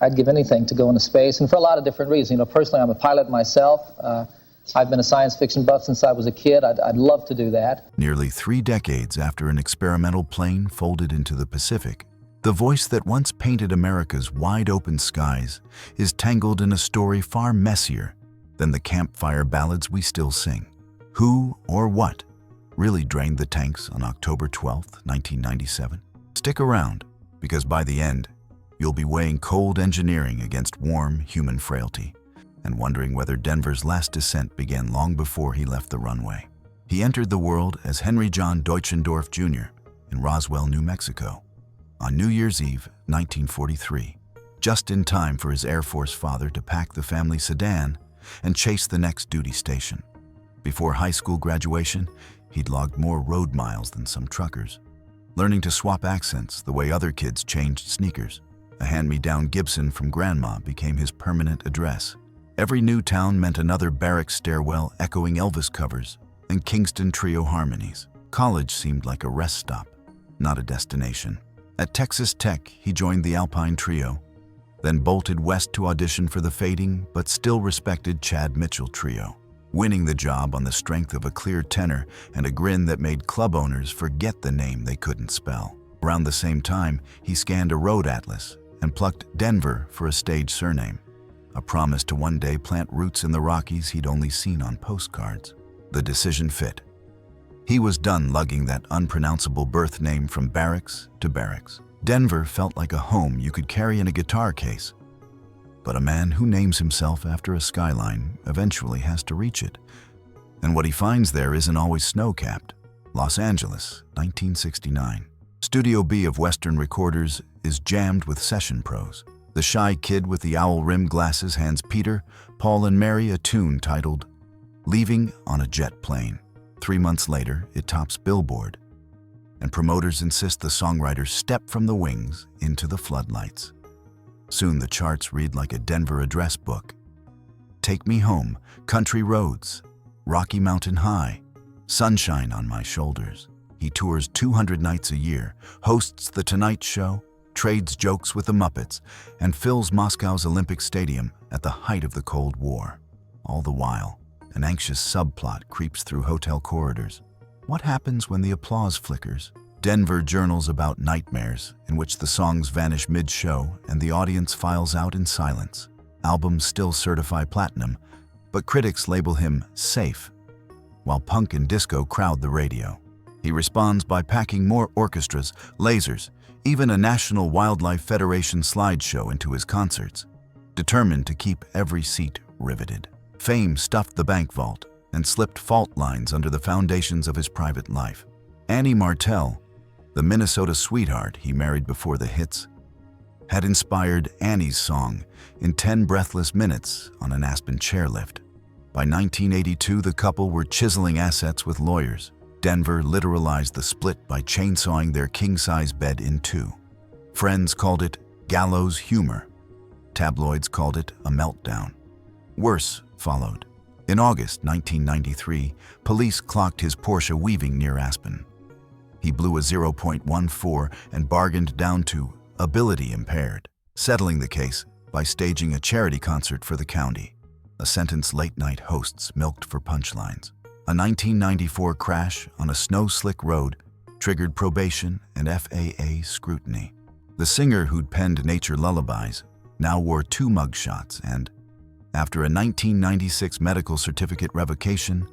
I'd give anything to go into space, and for a lot of different reasons. You know, personally, I'm a pilot myself. I've been a science fiction buff since I was a kid. I'd love to do that. Nearly 3 decades after an experimental plane folded into the Pacific, the voice that once painted America's wide-open skies is tangled in a story far messier than the campfire ballads we still sing. Who or what really drained the tanks on October 12, 1997? Stick around, because by the end, you'll be weighing cold engineering against warm human frailty and wondering whether Denver's last descent began long before he left the runway. He entered the world as Henry John Deutschendorf Jr. in Roswell, New Mexico, on New Year's Eve, 1943, just in time for his Air Force father to pack the family sedan and chase the next duty station. Before high school graduation, he'd logged more road miles than some truckers, learning to swap accents the way other kids changed sneakers. A hand-me-down Gibson from Grandma became his permanent address. Every new town meant another barrack stairwell echoing Elvis covers and Kingston Trio harmonies. College seemed like a rest stop, not a destination. At Texas Tech, he joined the Alpine Trio, then bolted west to audition for the fading but still respected Chad Mitchell Trio, winning the job on the strength of a clear tenor and a grin that made club owners forget the name they couldn't spell. Around the same time, he scanned a road atlas and plucked Denver for a stage surname, a promise to one day plant roots in the Rockies he'd only seen on postcards. The decision fit. He was done lugging that unpronounceable birth name from barracks to barracks. Denver felt like a home you could carry in a guitar case. But a man who names himself after a skyline eventually has to reach it. And what he finds there isn't always snow-capped. Los Angeles, 1969. Studio B of Western Recorders is jammed with session pros. The shy kid with the owl-rimmed glasses hands Peter, Paul, and Mary a tune titled Leaving on a Jet Plane. 3 months later, it tops Billboard, and promoters insist the songwriter step from the wings into the floodlights. Soon the charts read like a Denver address book. Take Me Home, Country Roads, Rocky Mountain High, Sunshine on My Shoulders. He tours 200 nights a year, hosts The Tonight Show, trades jokes with the Muppets, and fills Moscow's Olympic Stadium at the height of the Cold War. All the while, an anxious subplot creeps through hotel corridors. What happens when the applause flickers? Denver journals about nightmares in which the songs vanish mid-show and the audience files out in silence. Albums still certify platinum, but critics label him safe, while punk and disco crowd the radio. He responds by packing more orchestras, lasers, even a National Wildlife Federation slideshow into his concerts, determined to keep every seat riveted. Fame stuffed the bank vault and slipped fault lines under the foundations of his private life. Annie Martell, the Minnesota sweetheart he married before the hits, had inspired Annie's song in 10 breathless minutes on an Aspen chairlift. By 1982, the couple were chiseling assets with lawyers. Denver literalized the split by chainsawing their king-size bed in 2. Friends called it gallows humor. Tabloids called it a meltdown. Worse followed. In August 1993, police clocked his Porsche weaving near Aspen. He blew a 0.14 and bargained down to ability impaired, settling the case by staging a charity concert for the county, a sentence late-night hosts milked for punchlines. A 1994 crash on a snow-slick road triggered probation and FAA scrutiny. The singer who'd penned Nature Lullabies now wore 2 mugshots and, after a 1996 medical certificate revocation,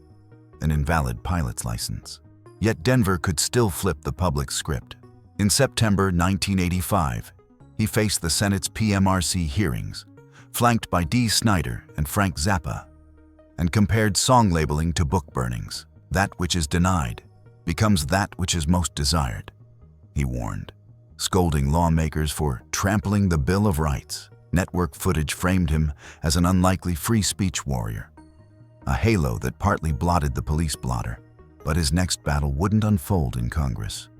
an invalid pilot's license. Yet Denver could still flip the public script. In September 1985, he faced the Senate's PMRC hearings, flanked by Dee Snider and Frank Zappa, and compared song labeling to book burnings. That which is denied becomes that which is most desired, he warned, scolding lawmakers for trampling the Bill of Rights. Network footage framed him as an unlikely free speech warrior, a halo that partly blotted the police blotter. But his next battle wouldn't unfold in Congress.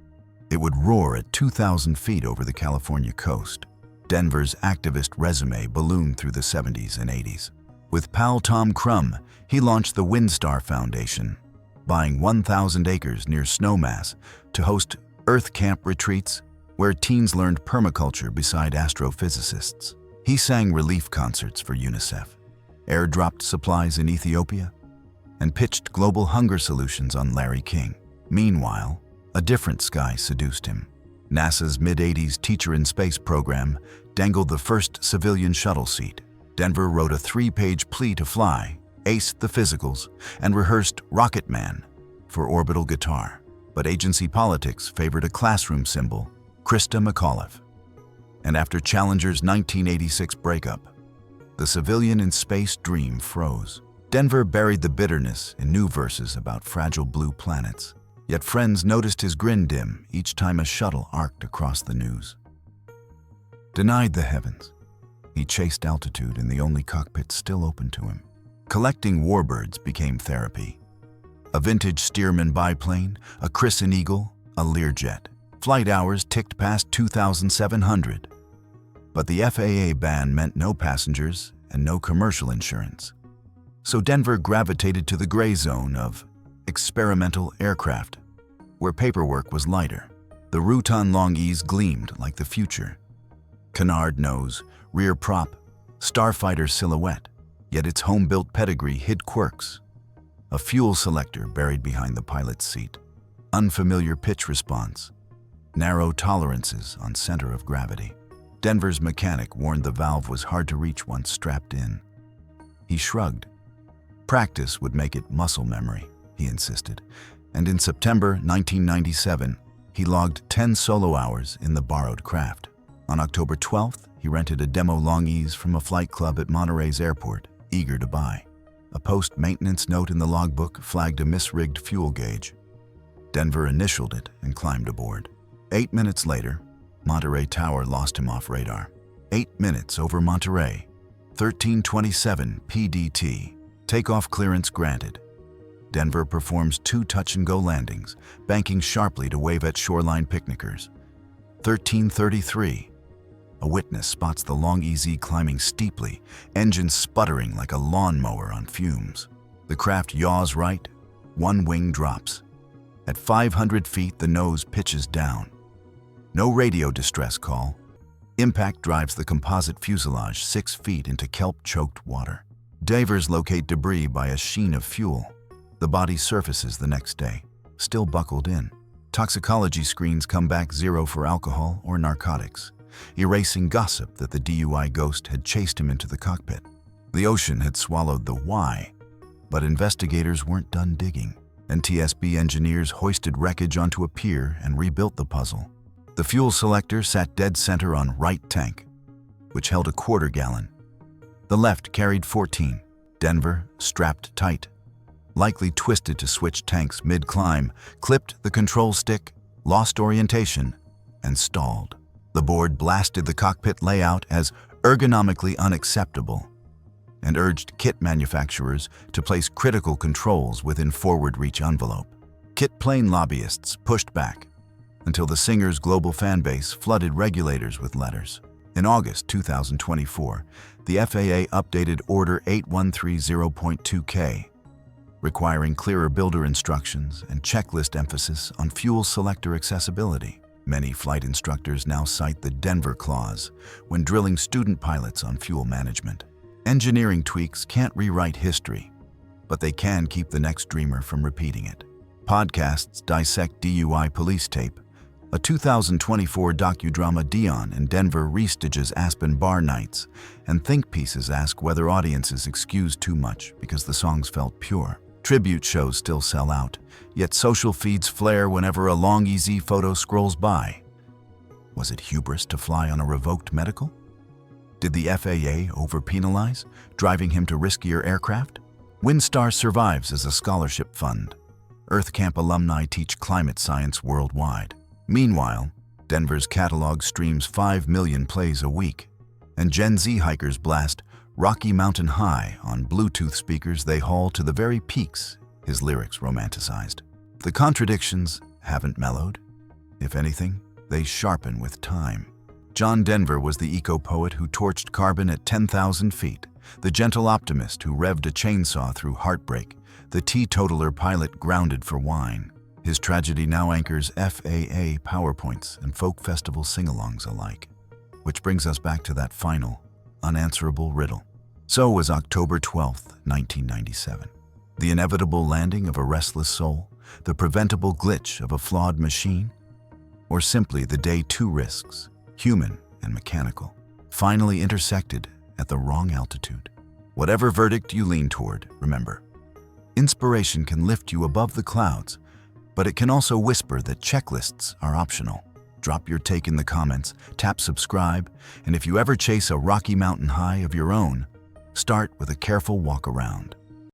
It would roar at 2,000 feet over the California coast. Denver's activist resume ballooned through the 70s and 80s. With pal Tom Crum, he launched the Windstar Foundation, buying 1,000 acres near Snowmass to host Earth Camp retreats where teens learned permaculture beside astrophysicists. He sang relief concerts for UNICEF, airdropped supplies in Ethiopia, and pitched global hunger solutions on Larry King. Meanwhile, a different sky seduced him. NASA's mid-80s Teacher in Space program dangled the first civilian shuttle seat. Denver wrote a 3-page plea to fly, aced the physicals, and rehearsed Rocket Man for orbital guitar. But agency politics favored a classroom symbol, Krista McAuliffe. And after Challenger's 1986 breakup, the civilian in space dream froze. Denver buried the bitterness in new verses about fragile blue planets. Yet friends noticed his grin dim each time a shuttle arced across the news. Denied the heavens, he chased altitude in the only cockpit still open to him. Collecting warbirds became therapy. A vintage Stearman biplane, a Crescent Eagle, a Learjet. Flight hours ticked past 2,700. But the FAA ban meant no passengers and no commercial insurance. So Denver gravitated to the gray zone of experimental aircraft, where paperwork was lighter. The Rutan Long-E's gleamed like the future. Canard nose, rear prop, starfighter silhouette, yet its home-built pedigree hid quirks. A fuel selector buried behind the pilot's seat. Unfamiliar pitch response. Narrow tolerances on center of gravity. Denver's mechanic warned the valve was hard to reach once strapped in. He shrugged. Practice would make it muscle memory, he insisted. And in September 1997, he logged 10 solo hours in the borrowed craft. On October 12th, he rented a demo Long-E's from a flight club at Monterey's airport, eager to buy. A post-maintenance note in the logbook flagged a misrigged fuel gauge. Denver initialed it and climbed aboard. 8 minutes later, Monterey Tower lost him off radar. 8 minutes over Monterey. 1327 PDT. Takeoff clearance granted. Denver performs 2 touch-and-go landings, banking sharply to wave at shoreline picnickers. 1333. A witness spots the Long-EZ climbing steeply, engine sputtering like a lawnmower on fumes. The craft yaws right, one wing drops. At 500 feet, the nose pitches down. No radio distress call. Impact drives the composite fuselage 6 feet into kelp-choked water. Divers locate debris by a sheen of fuel. The body surfaces the next day, still buckled in. Toxicology screens come back 0 for alcohol or narcotics, erasing gossip that the DUI ghost had chased him into the cockpit. The ocean had swallowed the why, but investigators weren't done digging. NTSB engineers hoisted wreckage onto a pier and rebuilt the puzzle. The fuel selector sat dead center on right tank, which held a quarter gallon. The left carried 14. Denver, strapped tight, likely twisted to switch tanks mid-climb, clipped the control stick, lost orientation, and stalled. The board blasted the cockpit layout as ergonomically unacceptable and urged kit manufacturers to place critical controls within forward reach envelope. Kit plane lobbyists pushed back until the singer's global fanbase flooded regulators with letters. In August 2024, the FAA updated Order 8130.2K, requiring clearer builder instructions and checklist emphasis on fuel selector accessibility. Many flight instructors now cite the Denver Clause when drilling student pilots on fuel management. Engineering tweaks can't rewrite history, but they can keep the next dreamer from repeating it. Podcasts dissect DUI police tape. A 2024 docudrama Dion in Denver restages Aspen Bar Nights, and think pieces ask whether audiences excuse too much because the songs felt pure. Tribute shows still sell out, yet social feeds flare whenever a Long-EZ photo scrolls by. Was it hubris to fly on a revoked medical? Did the FAA overpenalize, driving him to riskier aircraft? WinStar survives as a scholarship fund. EarthCamp alumni teach climate science worldwide. Meanwhile, Denver's catalog streams 5 million plays a week, and Gen Z hikers blast Rocky Mountain High on Bluetooth speakers they haul to the very peaks his lyrics romanticized. The contradictions haven't mellowed. If anything, they sharpen with time. John Denver was the eco-poet who torched carbon at 10,000 feet, the gentle optimist who revved a chainsaw through heartbreak, the teetotaler pilot grounded for wine. His tragedy now anchors FAA PowerPoints and folk festival sing-alongs alike. Which brings us back to that final, unanswerable riddle. So was October 12, 1997. The inevitable landing of a restless soul, the preventable glitch of a flawed machine, or simply the day two risks, human and mechanical, finally intersected at the wrong altitude. Whatever verdict you lean toward, remember, inspiration can lift you above the clouds, but it can also whisper that checklists are optional. Drop your take in the comments, tap subscribe, and if you ever chase a Rocky Mountain high of your own, start with a careful walk around.